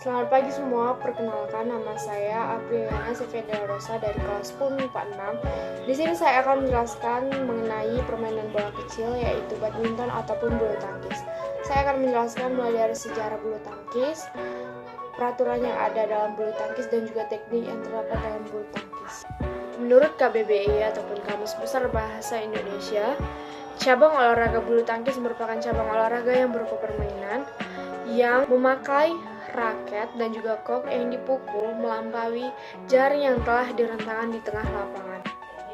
Selamat pagi semua, perkenalkan nama saya Apriliana Sefeda Rosa dari kelas 10 MIPA 6. Di sini saya akan menjelaskan mengenai permainan bola kecil yaitu badminton ataupun bulu tangkis. Saya akan menjelaskan mulai dari sejarah bulu tangkis, peraturan yang ada dalam bulu tangkis dan juga teknik yang terdapat dalam bulu tangkis. Menurut KBBI ataupun Kamus Besar Bahasa Indonesia, cabang olahraga bulu tangkis merupakan cabang olahraga yang berupa permainan yang memakai raket dan juga kok yang dipukul melampaui jaring yang telah direntangkan di tengah lapangan.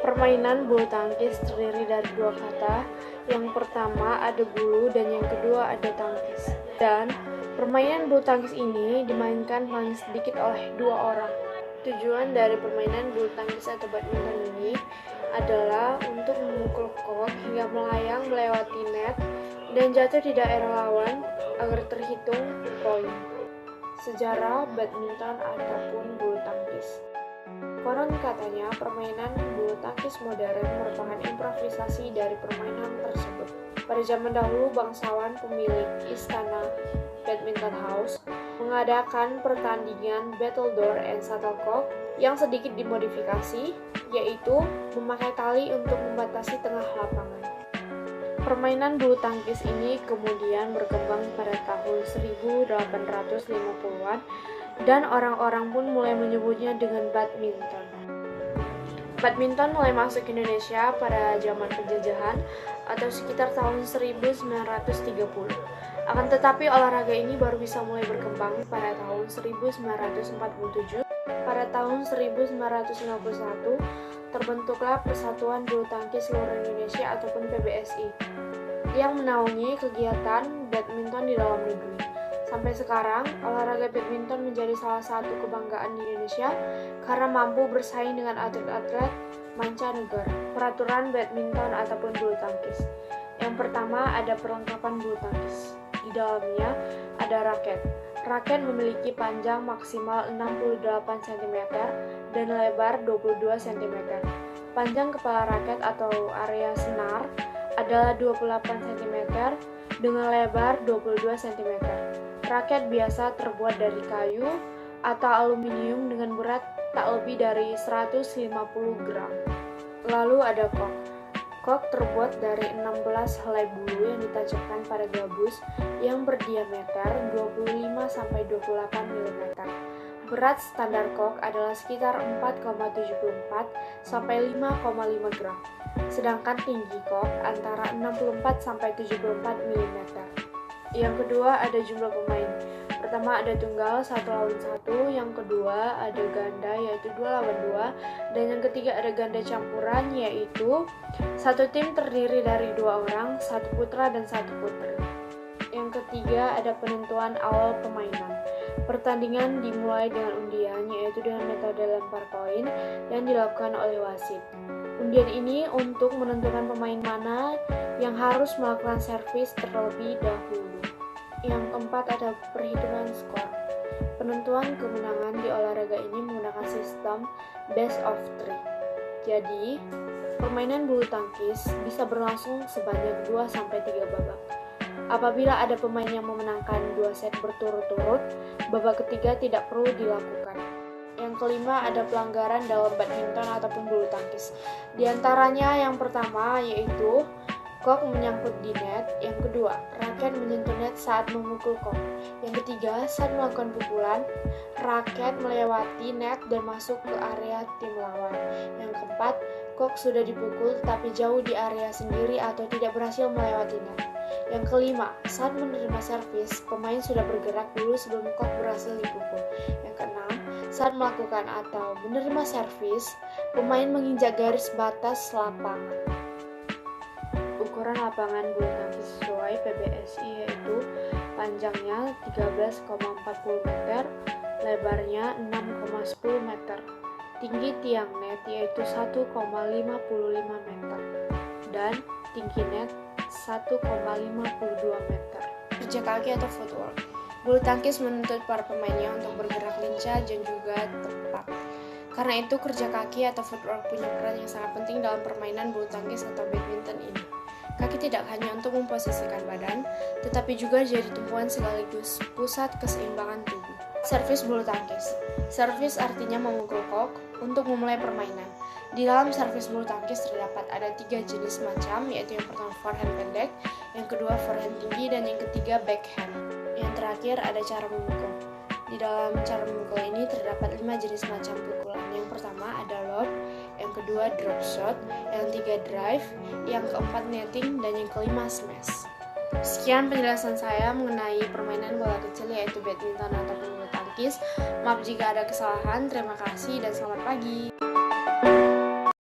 Permainan bulu tangkis terdiri dari dua kata. Yang pertama ada bulu dan yang kedua ada tangkis. Dan permainan bulu tangkis ini dimainkan paling sedikit oleh dua orang. Tujuan dari permainan bulu tangkis atau badminton ini adalah untuk memukul kok hingga melayang melewati net dan jatuh di daerah lawan agar terhitung poin. Sejarah badminton ataupun bulu tangkis. Konon katanya permainan bulu tangkis modern merupakan improvisasi dari permainan tersebut. Pada zaman dahulu, bangsawan pemilik istana Badminton House mengadakan pertandingan Battledore and Shuttlecock yang sedikit dimodifikasi, yaitu memakai tali untuk membatasi tengah lapangan. Permainan bulu tangkis ini kemudian berkembang pada tahun 1850-an dan orang-orang pun mulai menyebutnya dengan badminton. Badminton mulai masuk ke Indonesia pada zaman penjajahan atau sekitar tahun 1930. Akan tetapi olahraga ini baru bisa mulai berkembang pada tahun 1947. Pada tahun 1951 terbentuklah Persatuan Bulu Tangkis Seluruh Indonesia ataupun PBSI yang menaungi kegiatan badminton di dalam negeri. Sampai sekarang, olahraga badminton menjadi salah satu kebanggaan di Indonesia karena mampu bersaing dengan atlet-atlet mancanegara. Peraturan badminton ataupun bulu tangkis. Yang pertama ada perlengkapan bulu tangkis. Di dalamnya ada raket. Raket memiliki panjang maksimal 68 cm dan lebar 22 cm. Panjang kepala raket atau area senar adalah 28 cm dengan lebar 22 cm. Raket biasa terbuat dari kayu atau aluminium dengan berat tak lebih dari 150 gram. Lalu ada kok. Kok terbuat dari 16 helai bulu yang ditancapkan pada gabus yang berdiameter 25-28 mm. Berat standar kok adalah sekitar 4,74 sampai 5,5 gram. Sedangkan tinggi kok antara 64-74 mm. Yang kedua ada jumlah pemain. Pertama ada tunggal 1 lawan 1, yang kedua ada ganda yaitu 2 lawan 2, dan yang ketiga ada ganda campuran yaitu satu tim terdiri dari 2 orang, 1 putra dan 1 putri. Yang ketiga ada penentuan awal permainan. Pertandingan dimulai dengan undian yaitu dengan metode lempar koin yang dilakukan oleh wasit. Undian ini untuk menentukan pemain mana yang harus melakukan servis terlebih dahulu. Yang keempat ada perhitungan skor. Penentuan kemenangan di olahraga ini menggunakan sistem best of 3. Jadi, permainan bulu tangkis bisa berlangsung sebanyak 2-3 babak. Apabila ada pemain yang memenangkan 2 set berturut-turut, babak ketiga tidak perlu dilakukan. Yang kelima ada pelanggaran dalam badminton ataupun bulu tangkis. Di antaranya yang pertama yaitu kok menyangkut di net, yang kedua, raket menyentuh net saat memukul kok, yang ketiga, saat melakukan pukulan, raket melewati net dan masuk ke area tim lawan, yang keempat, kok sudah dipukul tapi jauh di area sendiri atau tidak berhasil melewati net, yang kelima, saat menerima servis, pemain sudah bergerak dulu sebelum kok berhasil dipukul, yang keenam, saat melakukan atau menerima servis, pemain menginjak garis batas lapangan. Ukuran lapangan bulu tangkis sesuai PBSI yaitu panjangnya 13,40 meter, lebarnya 6,10 meter, tinggi tiang net yaitu 1,55 meter, dan tinggi net 1,52 meter. Kerja kaki atau footwork. Bulu tangkis menuntut para pemainnya untuk bergerak lincah dan juga tepat. Karena itu kerja kaki atau footwork punya peran yang sangat penting dalam permainan bulu tangkis atau badminton ini. Kaki tidak hanya untuk memposisikan badan, tetapi juga jadi tumpuan sekaligus pusat keseimbangan tubuh. Servis bulu tangkis. Servis artinya memukul kok untuk memulai permainan. Di dalam servis bulu tangkis terdapat ada 3 jenis macam, yaitu yang pertama forehand pendek, yang kedua forehand tinggi, dan yang ketiga backhand. Yang terakhir ada cara memukul. Di dalam cara memukul ini terdapat 5 jenis macam pukulan. Yang pertama ada lob, yang kedua drop shot, yang ketiga drive, yang keempat netting, dan yang kelima smash. Sekian penjelasan saya mengenai permainan bola kecil yaitu badminton ataupun bulu tangkis. Maaf jika ada kesalahan, terima kasih dan selamat pagi.